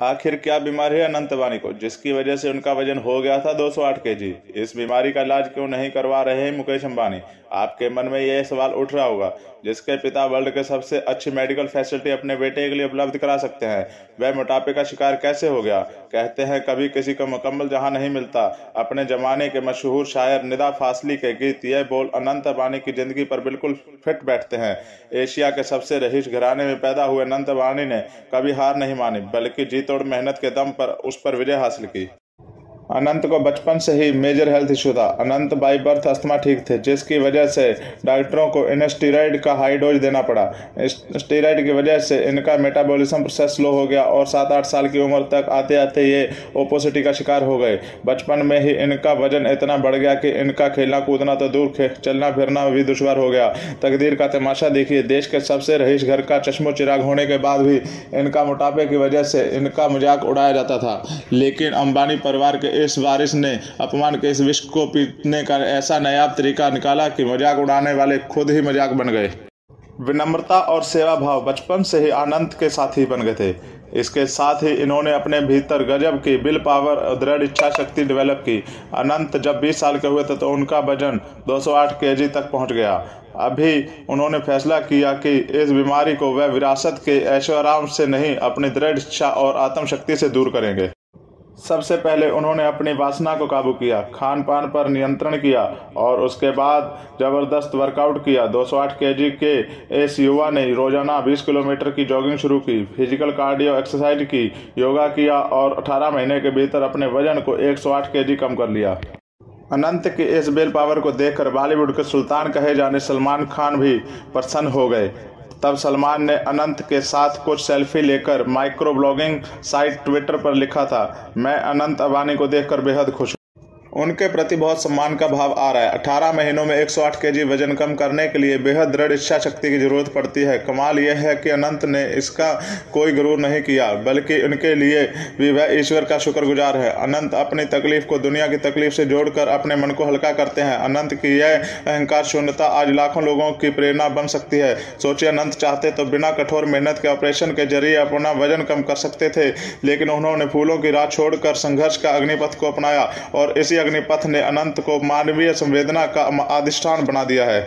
आखिर क्या बीमारी है अनंत अंबानी को, जिसकी वजह से उनका वजन हो गया था 208 केजी। इस बीमारी का इलाज क्यों नहीं करवा रहे हैं मुकेश अंबानी? आपके मन में यह सवाल उठ रहा होगा। जिसके पिता वर्ल्ड के सबसे अच्छी मेडिकल फैसिलिटी अपने बेटे के लिए उपलब्ध करा सकते हैं, वह मोटापे का शिकार कैसे हो गया? कहते हैं कभी किसी को मुकम्मल जहां नहीं मिलता। अपने जमाने के मशहूर शायर निदा फासली के गीत यह बोल अनंत अंबानी की जिंदगी पर बिल्कुल फिट बैठते हैं। एशिया के सबसे रईस घराने में पैदा हुए अनंत अंबानी ने कभी हार नहीं मानी, बल्कि जी तोड़ मेहनत के दम पर उस पर विजय हासिल की। अनंत को बचपन से ही मेजर हेल्थ इशू था। अनंत बाई बर्थ अस्थमा ठीक थे, जिसकी वजह से डॉक्टरों को इन्हें स्टीरॉयड का हाई डोज देना पड़ा। स्टीरॉयड की वजह से इनका मेटाबॉलिज्म प्रोसेस स्लो हो गया और 7-8 साल की उम्र तक आते आते ये ओबेसिटी का शिकार हो गए। बचपन में ही इनका वजन इतना बढ़ गया कि इनका खेलना कूदना तो दूर, चलना फिरना भी दुश्वार हो गया। तकदीर का तमाशा देखिए, देश के सबसे रईस घर का चश्मो चिराग होने के बाद भी इनका मोटापे की वजह से इनका मजाक उड़ाया जाता था। लेकिन अंबानी परिवार के इस वारिस ने अपमान के इस विष को पीटने का ऐसा नायाब तरीका निकाला कि मजाक उड़ाने वाले खुद ही मजाक बन गए। विनम्रता और सेवा भाव बचपन से ही अनंत के साथी बन गए थे। इसके साथ ही इन्होंने अपने भीतर गजब की विल पावर और दृढ़ इच्छा शक्ति डेवलप की। अनंत जब 20 साल के हुए थे तो उनका वजन 208 केजी तक पहुंच गया। अभी उन्होंने फैसला किया कि इस बीमारी को वह विरासत के ऐशो आराम से नहीं, अपनी दृढ़ इच्छा और आत्मशक्ति से दूर करेंगे। सबसे पहले उन्होंने अपनी वासना को काबू किया, खान पान पर नियंत्रण किया और उसके बाद जबरदस्त वर्कआउट किया। 208 केजी के इस युवा ने रोजाना 20 किलोमीटर की जॉगिंग शुरू की, फिजिकल कार्डियो एक्सरसाइज की, योगा किया और 18 महीने के भीतर अपने वजन को 108 केजी कम कर लिया। अनंत की इस विल पावर को देखकर बॉलीवुड के सुल्तान कहे जाने सलमान खान भी प्रसन्न हो गए। तब सलमान ने अनंत के साथ कुछ सेल्फी लेकर माइक्रो ब्लॉगिंग साइट ट्विटर पर लिखा था, मैं अनंत अंबानी को देखकर बेहद खुश हूँ। उनके प्रति बहुत सम्मान का भाव आ रहा है। 18 महीनों में 108 केजी वजन कम करने के लिए बेहद दृढ़ इच्छा शक्ति की जरूरत पड़ती है। कमाल यह है कि अनंत ने इसका कोई गुरूर नहीं किया, बल्कि उनके लिए भी वह ईश्वर का शुक्रगुजार है। अनंत अपनी तकलीफ को दुनिया की तकलीफ से जोड़कर अपने मन को हल्का करते हैं। अनंत की यह अहंकार शून्यता आज लाखों लोगों की प्रेरणा बन सकती है। सोचिए, अनंत चाहते तो बिना कठोर मेहनत के ऑपरेशन के जरिए अपना वजन कम कर सकते थे, लेकिन उन्होंने फूलों की राह छोड़कर संघर्ष का अग्निपथ को अपनाया और इसी अग्निपथ ने अनंत को मानवीय संवेदना का अधिष्ठान बना दिया है।